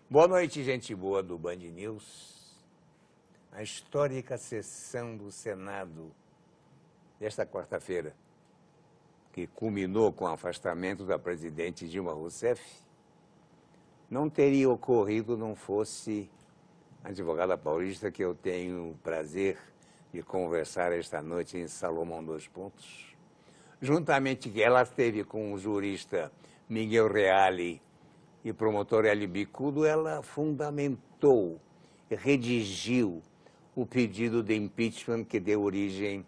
Boa noite, gente boa do Band News. A histórica sessão do Senado desta quarta-feira, que culminou com o afastamento da presidente Dilma Rousseff, não teria ocorrido não fosse a advogada paulista que eu tenho o prazer de conversar esta noite em Salomão Dois Pontos. Juntamente que ela esteve com o jurista Miguel Reale e promotor Hélio Bicudo, ela fundamentou e redigiu o pedido de impeachment que deu origem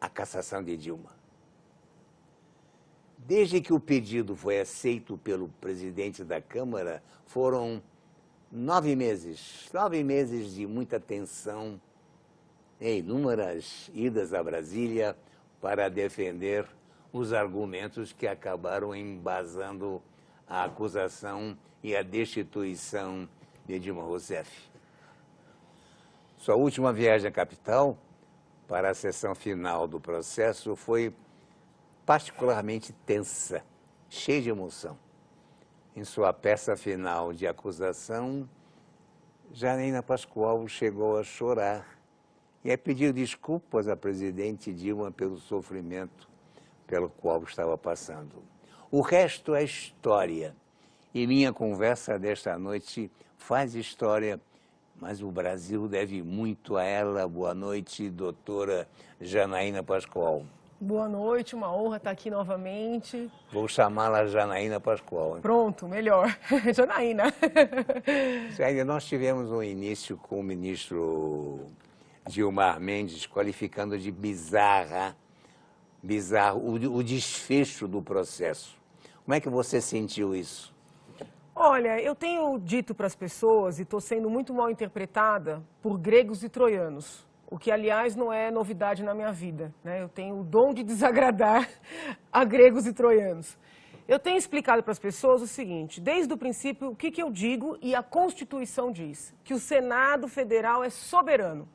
à cassação de Dilma. Desde que o pedido foi aceito pelo presidente da Câmara, foram 9 meses de muita tensão e inúmeras idas a Brasília para defender os argumentos que acabaram embasando a acusação e a destituição de Dilma Rousseff. Sua última viagem à capital, para a sessão final do processo, foi particularmente tensa, cheia de emoção. Em sua peça final de acusação, Janaína Pascoal chegou a chorar e a pedir desculpas à presidente Dilma pelo sofrimento pelo qual estava passando. O resto é história, e minha conversa desta noite faz história, mas o Brasil deve muito a ela. Boa noite, doutora Janaína Pascoal. Boa noite, uma honra estar aqui novamente. Vou chamá-la Janaína Pascoal. Hein? Pronto, melhor. Janaína. Janaína, nós tivemos um início com o ministro Gilmar Mendes qualificando de bizarro o desfecho do processo. Como é que você sentiu isso? Olha, eu tenho dito para as pessoas, e estou sendo muito mal interpretada, por gregos e troianos, o que, aliás, não é novidade na minha vida, né? Eu tenho o dom de desagradar a gregos e troianos. Eu tenho explicado para as pessoas o seguinte: desde o princípio, o que eu digo e a Constituição diz? Que o Senado Federal é soberano.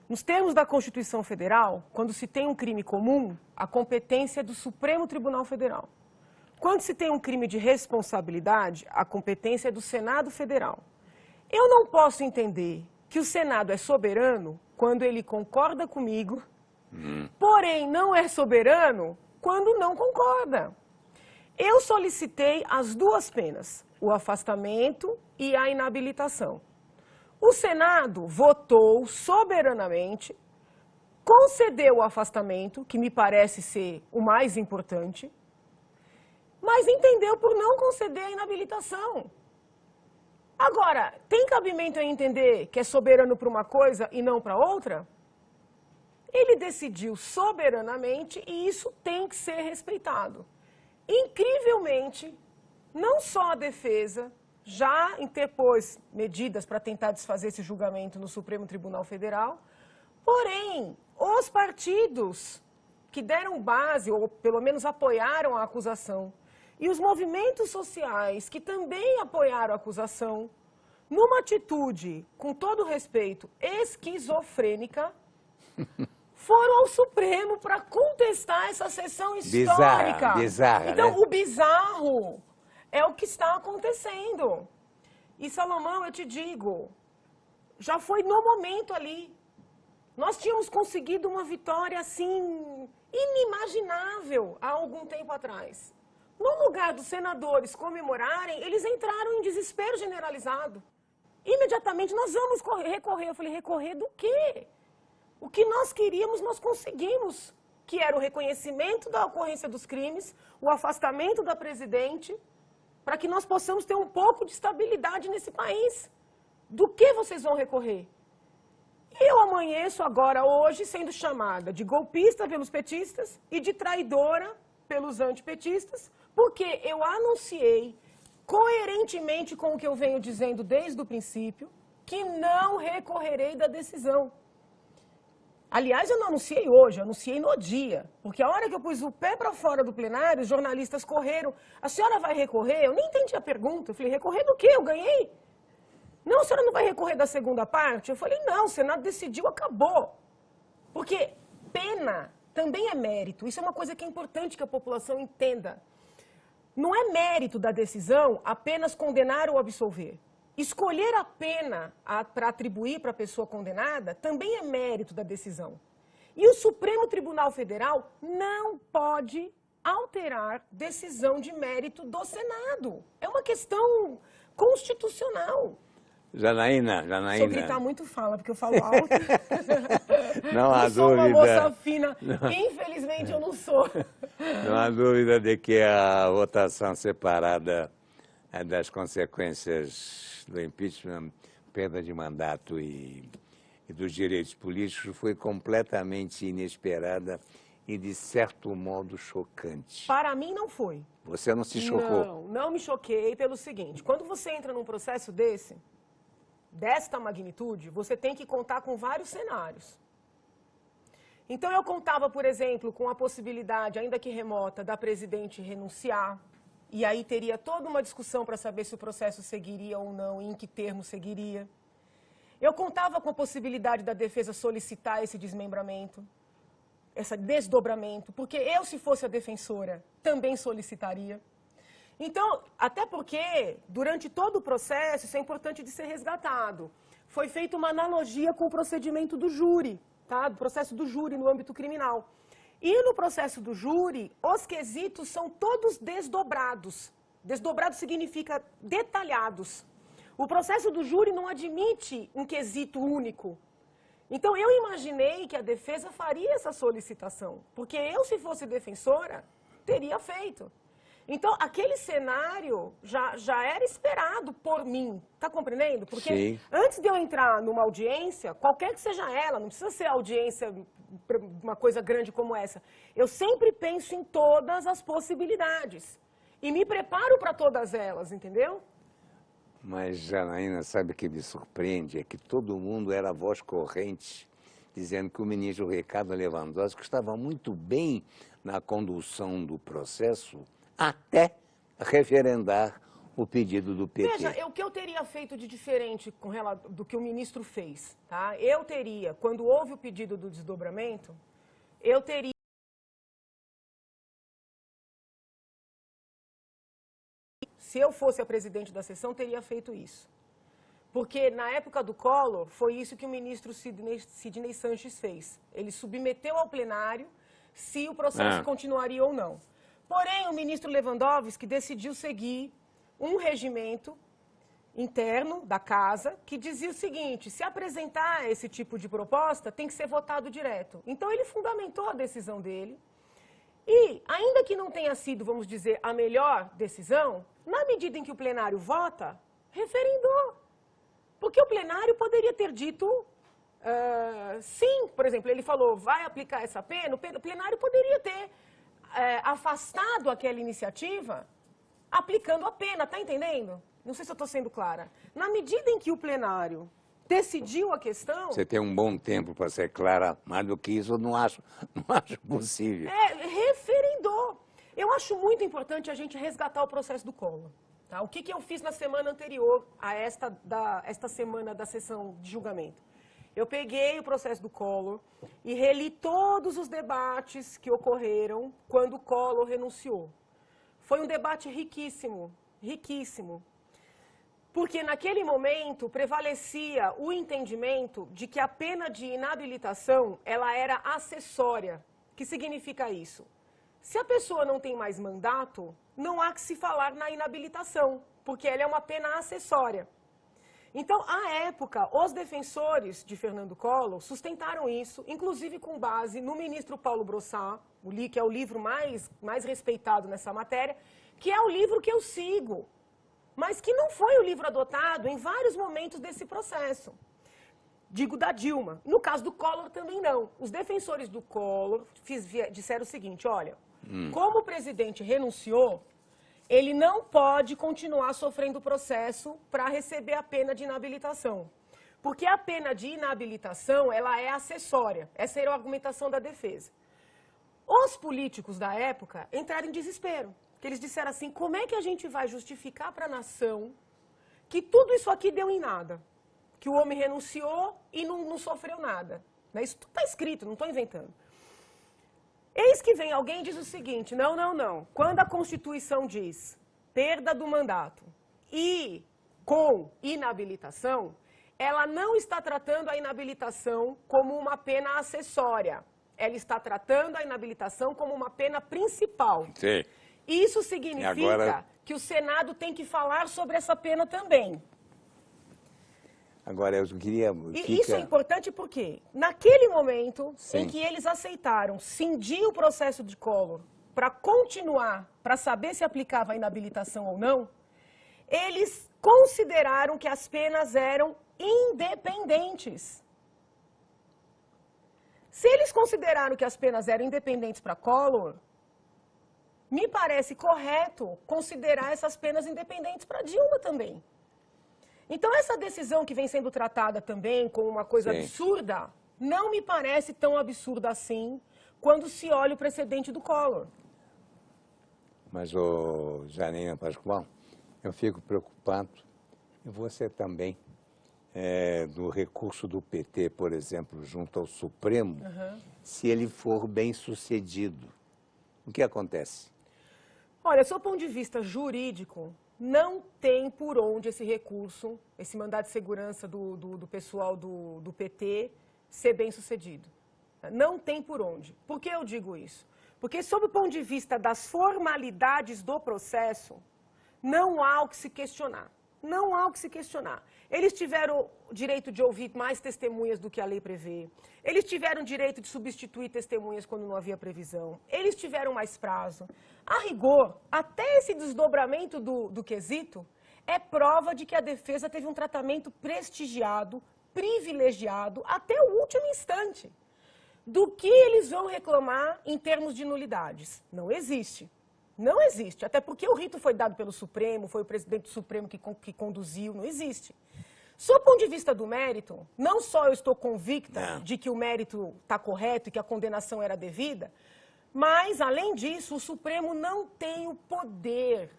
Nos termos da Constituição Federal, quando se tem um crime comum, a competência é do Supremo Tribunal Federal. Quando se tem um crime de responsabilidade, a competência é do Senado Federal. Eu não posso entender que o Senado é soberano quando ele concorda comigo, porém não é soberano quando não concorda. Eu solicitei as duas penas, o afastamento e a inabilitação. O Senado votou soberanamente, concedeu o afastamento, que me parece ser o mais importante, mas entendeu por não conceder a inabilitação. Agora, tem cabimento em entender que é soberano para uma coisa e não para outra? Ele decidiu soberanamente e isso tem que ser respeitado. Incrivelmente, não só a defesa já interpôs medidas para tentar desfazer esse julgamento no Supremo Tribunal Federal, porém, os partidos que deram base, ou pelo menos apoiaram a acusação, e os movimentos sociais que também apoiaram a acusação, numa atitude, com todo respeito, esquizofrênica, foram ao Supremo para contestar essa sessão histórica. Bizarra, então, né? O bizarro é o que está acontecendo. E, Salomão, eu te digo, já foi no momento ali. Nós tínhamos conseguido uma vitória, assim, inimaginável há algum tempo atrás. No lugar dos senadores comemorarem, eles entraram em desespero generalizado. Imediatamente, nós vamos recorrer. Eu falei, recorrer do quê? O que nós queríamos, nós conseguimos, que era o reconhecimento da ocorrência dos crimes, o afastamento da presidente, para que nós possamos ter um pouco de estabilidade nesse país. Do que vocês vão recorrer? E eu amanheço agora, hoje, sendo chamada de golpista pelos petistas e de traidora pelos antipetistas, porque eu anunciei, coerentemente com o que eu venho dizendo desde o princípio, que não recorrerei da decisão. Aliás, eu não anunciei hoje, eu anunciei no dia, porque a hora que eu pus o pé para fora do plenário, os jornalistas correram. A senhora vai recorrer? Eu nem entendi a pergunta. Eu falei, recorrer do quê? Eu ganhei? Não, a senhora não vai recorrer da segunda parte? Eu falei, não, o Senado decidiu, acabou. Porque pena também é mérito. Isso é uma coisa que é importante que a população entenda. Não é mérito da decisão apenas condenar ou absolver. Escolher a pena para atribuir para a pessoa condenada também é mérito da decisão. E o Supremo Tribunal Federal não pode alterar decisão de mérito do Senado. É uma questão constitucional. Janaína. Se eu gritar muito, fala, porque eu falo alto. Não há dúvida. Eu sou uma moça fina. Infelizmente, eu não sou. Não há dúvida de que a votação separada das consequências do impeachment, perda de mandato e dos direitos políticos foi completamente inesperada e, de certo modo, chocante. Para mim, não foi. Você não se chocou? Não me choquei pelo seguinte. Quando você entra num processo desta magnitude, você tem que contar com vários cenários. Então, eu contava, por exemplo, com a possibilidade, ainda que remota, da presidente renunciar, e aí teria toda uma discussão para saber se o processo seguiria ou não e em que termo seguiria. Eu contava com a possibilidade da defesa solicitar esse desmembramento, esse desdobramento, porque eu, se fosse a defensora, também solicitaria. Então, até porque, durante todo o processo, isso é importante de ser resgatado, foi feita uma analogia com o procedimento do júri, tá? Do processo do júri no âmbito criminal. E no processo do júri, os quesitos são todos desdobrados. Desdobrado significa detalhados. O processo do júri não admite um quesito único. Então, eu imaginei que a defesa faria essa solicitação, porque eu, se fosse defensora, teria feito. Então, aquele cenário já era esperado por mim, tá compreendendo? Porque Sim. Antes de eu entrar numa audiência, qualquer que seja ela, não precisa ser audiência, uma coisa grande como essa, eu sempre penso em todas as possibilidades e me preparo para todas elas, entendeu? Mas, Janaína, sabe o que me surpreende? É que todo mundo era voz corrente, dizendo que o ministro Ricardo Lewandowski estava muito bem na condução do processo, até referendar o pedido do PT. Veja, o que eu teria feito de diferente do que o ministro fez, tá? Eu teria, quando houve o pedido do desdobramento, eu teria... Se eu fosse a presidente da sessão, teria feito isso. Porque na época do Collor, foi isso que o ministro Sidney Sanches fez. Ele submeteu ao plenário se o processo continuaria ou não. Porém, o ministro Lewandowski decidiu seguir um regimento interno da casa que dizia o seguinte: se apresentar esse tipo de proposta, tem que ser votado direto. Então, ele fundamentou a decisão dele. E, ainda que não tenha sido, vamos dizer, a melhor decisão, na medida em que o plenário vota, referendou. Porque o plenário poderia ter dito sim. Por exemplo, ele falou, vai aplicar essa pena, o plenário poderia ter afastado aquela iniciativa aplicando a pena, tá entendendo? Não sei se eu estou sendo clara. Na medida em que o plenário decidiu a questão... Você tem um bom tempo para ser clara, mais do que isso eu não acho possível. Referendou. Eu acho muito importante a gente resgatar o processo do Collor. Tá? O que eu fiz na semana anterior a esta semana da sessão de julgamento? Eu peguei o processo do Collor e reli todos os debates que ocorreram quando o Collor renunciou. Foi um debate riquíssimo, riquíssimo. Porque naquele momento prevalecia o entendimento de que a pena de inabilitação ela era acessória. O que significa isso? Se a pessoa não tem mais mandato, não há que se falar na inabilitação, porque ela é uma pena acessória. Então, à época, os defensores de Fernando Collor sustentaram isso, inclusive com base no ministro Paulo Brossat, que é o livro mais respeitado nessa matéria, que é o livro que eu sigo, mas que não foi o livro adotado em vários momentos desse processo. Digo da Dilma. No caso do Collor também não. Os defensores do Collor disseram o seguinte, olha, como o presidente renunciou, ele não pode continuar sofrendo o processo para receber a pena de inabilitação. Porque a pena de inabilitação, ela é acessória. Essa era a argumentação da defesa. Os políticos da época entraram em desespero. Porque eles disseram assim, como é que a gente vai justificar para a nação que tudo isso aqui deu em nada? Que o homem renunciou e não sofreu nada. Isso tudo está escrito, não estou inventando. Eis que vem alguém e diz o seguinte, não, não, não. Quando a Constituição diz perda do mandato e com inabilitação, ela não está tratando a inabilitação como uma pena acessória. Ela está tratando a inabilitação como uma pena principal. Sim. Isso significa que o Senado tem que falar sobre essa pena também. Agora, eu queria... Isso é importante porque, naquele momento Sim. em que eles aceitaram cindir o processo de Collor para continuar, para saber se aplicava a inabilitação ou não, eles consideraram que as penas eram independentes. Se eles consideraram que as penas eram independentes para Collor, me parece correto considerar essas penas independentes para Dilma também. Então, essa decisão que vem sendo tratada também como uma coisa absurda, não me parece tão absurda assim quando se olha o precedente do Collor. Mas, Janina Pascoal, eu fico preocupado, e você também, do recurso do PT, por exemplo, junto ao Supremo, se ele for bem sucedido. O que acontece? Olha, sob o ponto de vista jurídico, não tem por onde esse recurso, esse mandado de segurança do pessoal do PT ser bem sucedido. Não tem por onde. Por que eu digo isso? Porque, sob o ponto de vista das formalidades do processo, não há o que se questionar. Não há o que se questionar. Eles tiveram o direito de ouvir mais testemunhas do que a lei prevê. Eles tiveram o direito de substituir testemunhas quando não havia previsão. Eles tiveram mais prazo. A rigor, até esse desdobramento do quesito é prova de que a defesa teve um tratamento prestigiado, privilegiado, até o último instante. Do que eles vão reclamar em termos de nulidades? Não existe. Não existe, até porque o rito foi dado pelo Supremo, foi o presidente do Supremo que conduziu, não existe. Sob o ponto de vista do mérito, não só eu estou convicta de que o mérito está correto e que a condenação era devida, mas, além disso, o Supremo não tem o poder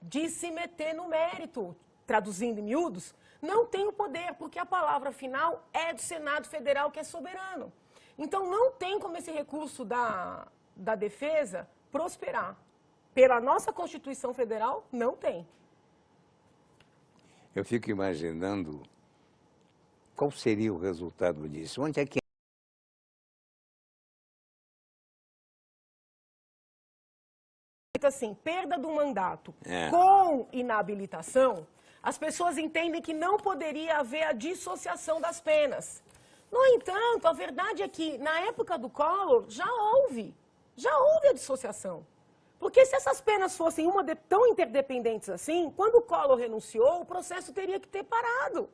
de se meter no mérito, traduzindo em miúdos, não tem o poder, porque a palavra final é do Senado Federal, que é soberano. Então, não tem como esse recurso da defesa prosperar. Pela nossa Constituição Federal, não tem. Eu fico imaginando qual seria o resultado disso. Onde é que... Assim, perda do mandato com inabilitação, as pessoas entendem que não poderia haver a dissociação das penas. No entanto, a verdade é que, na época do Collor, já houve a dissociação. Porque se essas penas fossem tão interdependentes assim, quando o Collor renunciou, o processo teria que ter parado,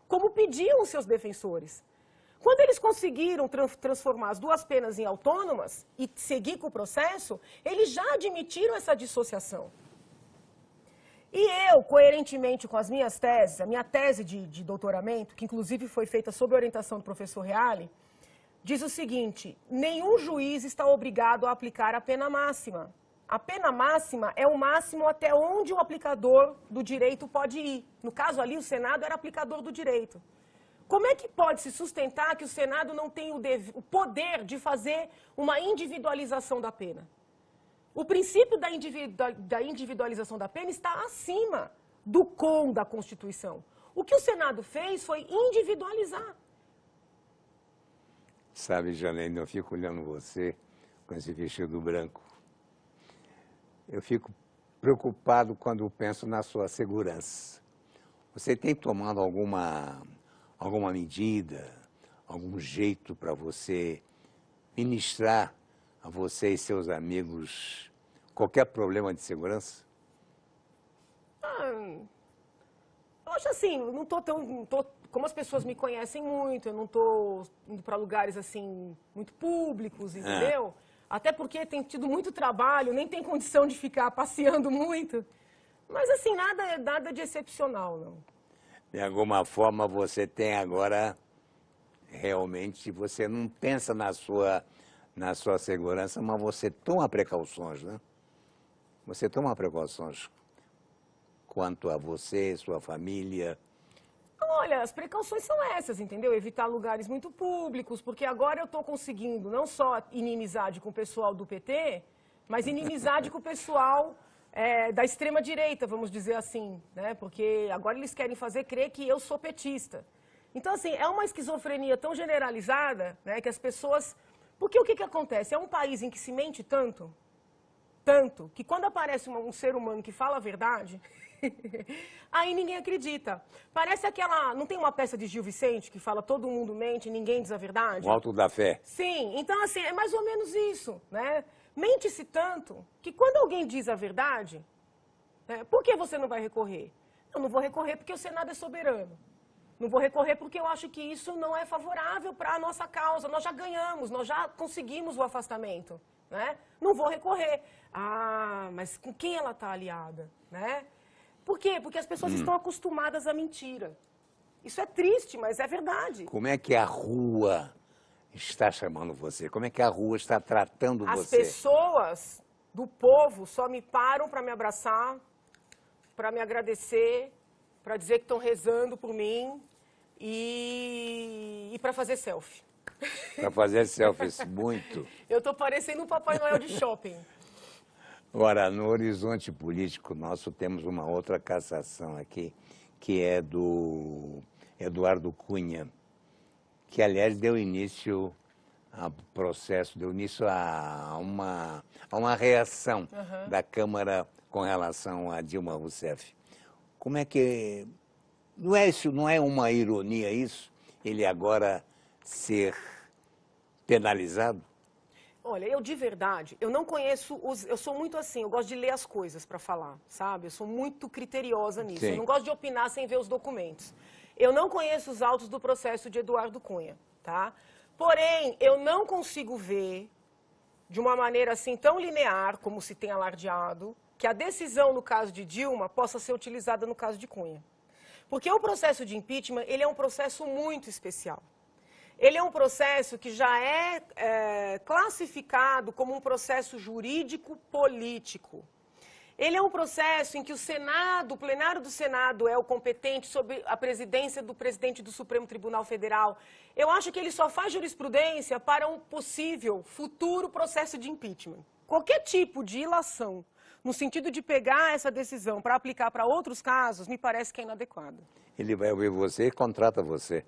como pediam os seus defensores. Quando eles conseguiram transformar as duas penas em autônomas e seguir com o processo, eles já admitiram essa dissociação. E eu, coerentemente com as minhas teses, a minha tese de doutoramento, que inclusive foi feita sob orientação do professor Reale, diz o seguinte: nenhum juiz está obrigado a aplicar a pena máxima. A pena máxima é o máximo até onde o aplicador do direito pode ir. No caso ali, o Senado era aplicador do direito. Como é que pode se sustentar que o Senado não tem o poder de fazer uma individualização da pena? O princípio da individualização da pena está acima do com da Constituição. O que o Senado fez foi individualizar. Sabe, Janaína, eu fico olhando você com esse vestido branco. Eu fico preocupado quando penso na sua segurança. Você tem tomado alguma medida, algum jeito para você ministrar a você e seus amigos qualquer problema de segurança? Eu acho assim, como as pessoas me conhecem muito, eu não estou indo para lugares assim muito públicos, entendeu? Até porque tem tido muito trabalho, nem tem condição de ficar passeando muito. Mas assim, nada de excepcional, não. De alguma forma você tem agora, realmente, você não pensa na sua segurança, mas você toma precauções, né? Você toma precauções quanto a você, sua família. Olha, as precauções são essas, entendeu? Evitar lugares muito públicos, porque agora eu estou conseguindo não só inimizade com o pessoal do PT, mas inimizade com o pessoal da extrema-direita, vamos dizer assim, né? Porque agora eles querem fazer crer que eu sou petista. Então, assim, é uma esquizofrenia tão generalizada, né, que as pessoas... Porque o que acontece? É um país em que se mente tanto, que quando aparece um ser humano que fala a verdade, aí ninguém acredita. Parece aquela... Não tem uma peça de Gil Vicente que fala todo mundo mente e ninguém diz a verdade? O alto da fé. Sim, então, assim, é mais ou menos isso, né? Mente-se tanto que quando alguém diz a verdade, né, por que você não vai recorrer? Eu não vou recorrer porque o Senado é soberano. Não vou recorrer porque eu acho que isso não é favorável para a nossa causa. Nós já ganhamos, nós já conseguimos o afastamento, né? Não vou recorrer. Ah, mas com quem ela está aliada, né? Por quê? Porque as pessoas estão acostumadas à mentira. Isso é triste, mas é verdade. Como é que a rua está chamando você? Como é que a rua está tratando As você? pessoas do povo só me param para me abraçar, para me agradecer, para dizer que estão rezando por mim e para fazer selfie. Para fazer selfies, muito. Eu estou parecendo um Papai Noel de shopping. Agora, no horizonte político nosso, temos uma outra cassação aqui, que é do Eduardo Cunha, que, aliás, deu início ao processo, deu início a uma reação da Câmara com relação a Dilma Rousseff. Como é que... Não é uma ironia isso? Ele agora ser penalizado? Olha, eu de verdade, eu não conheço eu sou muito assim, eu gosto de ler as coisas para falar, sabe? Eu sou muito criteriosa nisso. Sim. Eu não gosto de opinar sem ver os documentos. Eu não conheço os autos do processo de Eduardo Cunha, tá? Porém, eu não consigo ver de uma maneira assim tão linear, como se tem alardeado, que a decisão no caso de Dilma possa ser utilizada no caso de Cunha. Porque o processo de impeachment, ele é um processo muito especial. Ele é um processo que já é classificado como um processo jurídico-político. Ele é um processo em que o Senado, o plenário do Senado é o competente sobre a presidência do presidente do Supremo Tribunal Federal. Eu acho que ele só faz jurisprudência para um possível futuro processo de impeachment. Qualquer tipo de ilação, no sentido de pegar essa decisão para aplicar para outros casos, me parece que é inadequado. Ele vai ouvir você e contrata você.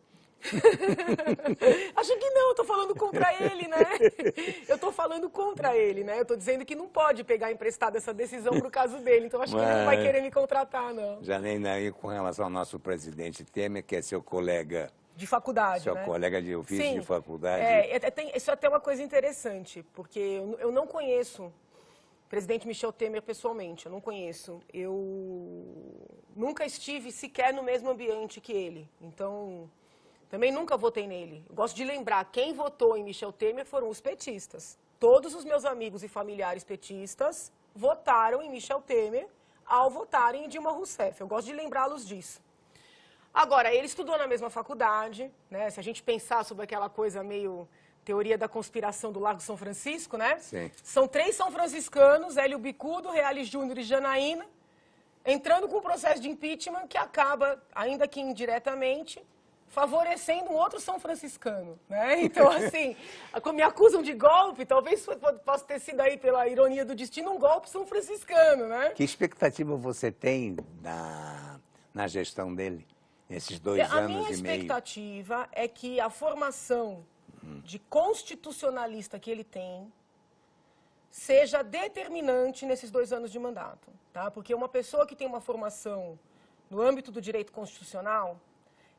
Acho que não, eu estou falando contra ele, né? Eu estou falando contra ele, né? Eu estou dizendo que não pode pegar emprestado essa decisão para o caso dele, então acho que ele não vai querer me contratar, não. Já nem daí com relação ao nosso presidente Temer, que é seu colega... De faculdade, seu né? colega de ofício. Sim, de faculdade. Isso é até uma coisa interessante, porque eu não conheço o presidente Michel Temer pessoalmente, eu não conheço. Eu nunca estive sequer no mesmo ambiente que ele, então... Também nunca votei nele. Eu gosto de lembrar, quem votou em Michel Temer foram os petistas. Todos os meus amigos e familiares petistas votaram em Michel Temer ao votarem em Dilma Rousseff. Eu gosto de lembrá-los disso. Agora, ele estudou na mesma faculdade, né? Se a gente pensar sobre aquela coisa meio teoria da conspiração do Largo São Francisco, né? Sim. São 3 são franciscanos, Hélio Bicudo, Reale Júnior e Janaína, entrando com um processo de impeachment que acaba, ainda que indiretamente, favorecendo um outro São Franciscano, né? Então, assim, me acusam de golpe, talvez possa ter sido aí, pela ironia do destino, um golpe São Franciscano, né? Que expectativa você tem na gestão dele, nesses 2 anos e meio? A minha expectativa é que a formação de constitucionalista que ele tem seja determinante nesses 2 anos de mandato, tá? Porque uma pessoa que tem uma formação no âmbito do direito constitucional,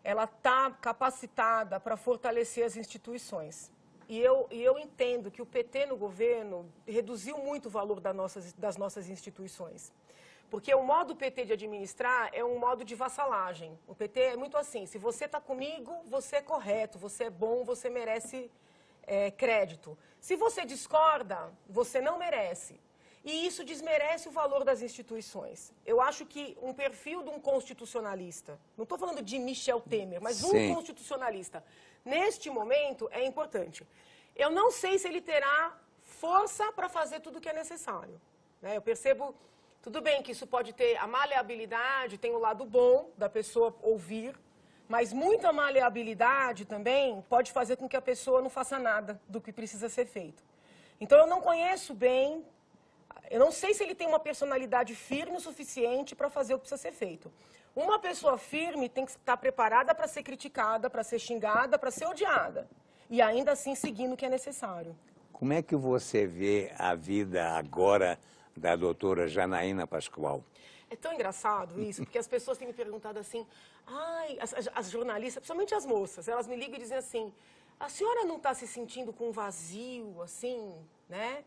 ela está capacitada para fortalecer as instituições. E eu entendo que o PT no governo reduziu muito o valor das nossas instituições. Porque o modo PT de administrar é um modo de vassalagem. O PT é muito assim, se você está comigo, você é correto, você é bom, você merece crédito. Se você discorda, você não merece. E isso desmerece o valor das instituições. Eu acho que um perfil de um constitucionalista, não estou falando de Michel Temer, mas um constitucionalista, neste momento é importante. Eu não sei se ele terá força para fazer tudo o que é necessário, né? Eu percebo, tudo bem que isso pode ter a maleabilidade, tem o lado bom da pessoa ouvir, Mas muita maleabilidade também pode fazer com que a pessoa não faça nada do que precisa ser feito. Então, eu não conheço bem, eu não sei se ele tem uma personalidade firme o suficiente para fazer o que precisa ser feito. Uma pessoa firme tem que estar preparada para ser criticada, para ser xingada, para ser odiada. E ainda assim seguindo o que é necessário. Como é que você vê a vida agora da doutora Janaína Pascoal? É tão engraçado isso, porque as pessoas têm me perguntado assim, ai, as jornalistas, principalmente as moças, elas me ligam e dizem assim, a senhora não está se sentindo com um vazio, assim, né?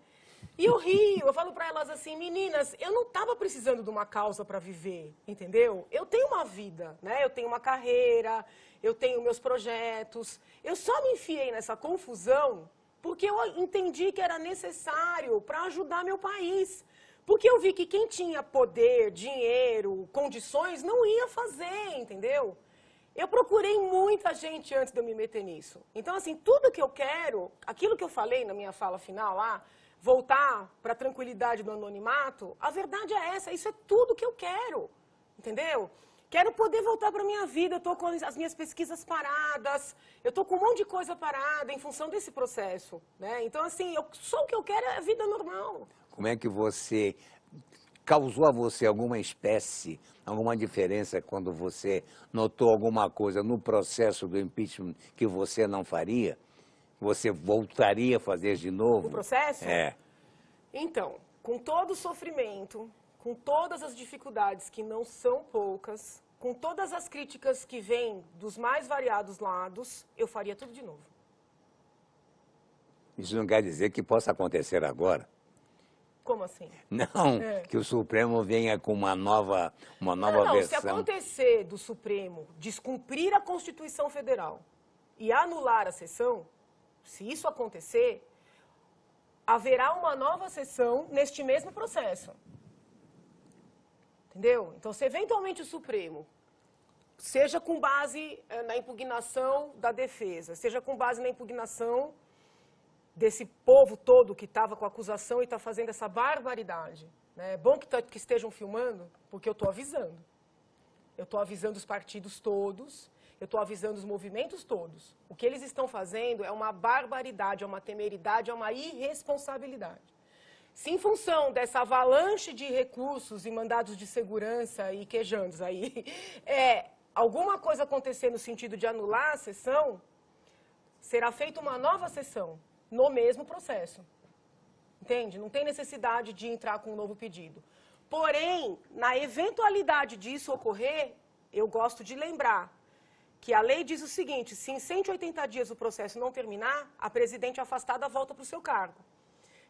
E eu rio, eu falo para elas assim, meninas, eu não estava precisando de uma causa para viver, entendeu? Eu tenho uma vida, né? Eu tenho uma carreira, eu tenho meus projetos. Eu só me enfiei nessa confusão porque eu entendi que era necessário para ajudar meu país. Porque eu vi que quem tinha poder, dinheiro, condições, não ia fazer, entendeu? Eu procurei muita gente antes de eu me meter nisso. Então, assim, tudo que eu quero, aquilo que eu falei na minha fala final lá, voltar para a tranquilidade do anonimato, a verdade é essa, isso é tudo que eu quero, entendeu? Quero poder voltar para a minha vida, eu estou com as minhas pesquisas paradas, eu estou com um monte de coisa parada em função desse processo, né? Então, assim, só o que eu quero é a vida normal. Como é que você causou a você alguma espécie, alguma diferença quando você notou alguma coisa no processo do impeachment que você não faria? Você voltaria a fazer de novo? O processo? É. Então, com todo o sofrimento, com todas as dificuldades, que não são poucas, com todas as críticas que vêm dos mais variados lados, eu faria tudo de novo. Isso não quer dizer que possa acontecer agora. Como assim? Não, que o Supremo venha com uma nova versão. Se acontecer do Supremo descumprir a Constituição Federal e anular a sessão, se isso acontecer, haverá uma nova sessão neste mesmo processo. Entendeu? Então, se eventualmente o Supremo, seja com base na impugnação da defesa, seja com base na impugnação desse povo todo que estava com a acusação e está fazendo essa barbaridade. Né? É bom que estejam filmando, porque eu estou avisando. Eu estou avisando os partidos todos, eu estou avisando os movimentos todos. O que eles estão fazendo é uma barbaridade, é uma temeridade, é uma irresponsabilidade. Se em função dessa avalanche de recursos e mandados de segurança e quejandos aí, alguma coisa acontecer no sentido de anular a sessão, será feita uma nova sessão no mesmo processo. Entende? Não tem necessidade de entrar com um novo pedido. Porém, na eventualidade disso ocorrer, eu gosto de lembrar que a lei diz o seguinte, se em 180 dias o processo não terminar, a presidente afastada volta para o seu cargo.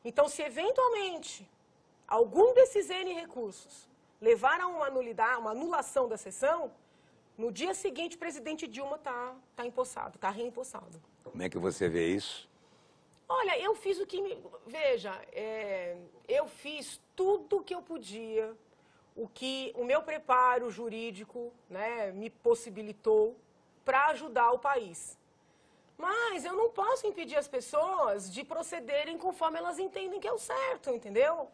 Então, se eventualmente algum desses N recursos levar a uma anulação da sessão, no dia seguinte o presidente Dilma está empossado, está reempossado. Como é que você vê isso? Olha, eu fiz o que Veja, eu fiz tudo o que eu podia, o que o meu preparo jurídico, né, me possibilitou para ajudar o país. Mas eu não posso impedir as pessoas de procederem conforme elas entendem que é o certo, entendeu?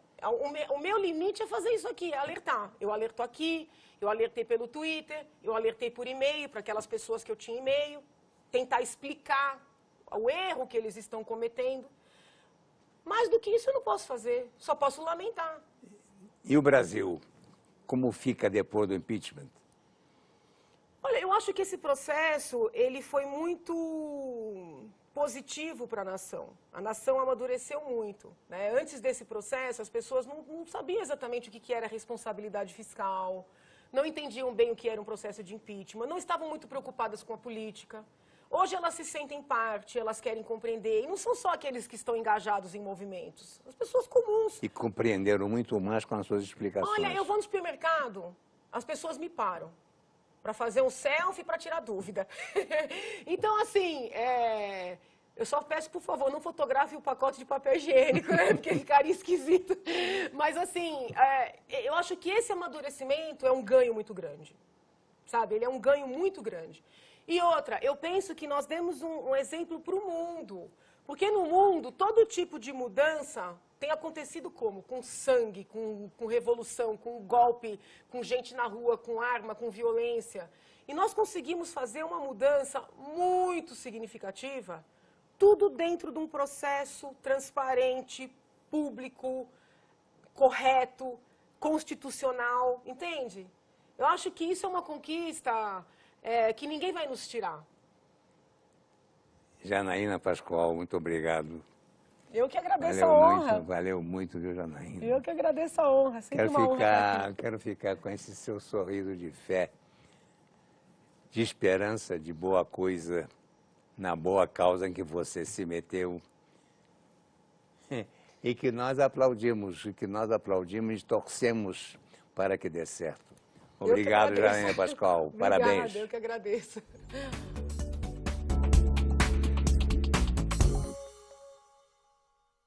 O meu limite é fazer isso aqui, é alertar. Eu alerto aqui, eu alertei pelo Twitter, eu alertei por e-mail para aquelas pessoas que eu tinha e-mail, tentar explicar o erro que eles estão cometendo. Mais do que isso eu não posso fazer, só posso lamentar. E o Brasil? Como fica depois do impeachment? Olha, eu acho que esse processo, ele foi muito positivo para a nação. A nação amadureceu muito. Né? Antes desse processo, as pessoas não sabiam exatamente o que era responsabilidade fiscal, não entendiam bem o que era um processo de impeachment, não estavam muito preocupadas com a política. Hoje elas se sentem parte, elas querem compreender, e não são só aqueles que estão engajados em movimentos, as pessoas comuns. E compreenderam muito mais com as suas explicações. Olha, eu vou no supermercado, as pessoas me param para fazer um selfie para tirar dúvida. Então, assim, eu só peço, por favor, não fotografe o pacote de papel higiênico, né? Porque ficaria esquisito. Mas, assim, eu acho que esse amadurecimento é um ganho muito grande, sabe? Ele é um ganho muito grande. E outra, eu penso que nós demos um exemplo para o mundo, Porque no mundo, todo tipo de mudança tem acontecido como? Com sangue, com revolução, com golpe, com gente na rua, com arma, com violência. E nós conseguimos fazer uma mudança muito significativa, tudo dentro de um processo transparente, público, correto, constitucional, entende? Eu acho que isso é uma conquista que ninguém vai nos tirar. Janaína Pascoal, muito obrigado. Eu que agradeço a honra. Valeu muito, viu, Janaína? Eu que agradeço a honra. Sempre uma honra estar aqui. Quero ficar com esse seu sorriso de fé, de esperança, de boa coisa, na boa causa em que você se meteu. E que nós aplaudimos, e torcemos para que dê certo. Obrigado, Janaína Pascoal. Parabéns. Obrigada, eu que agradeço.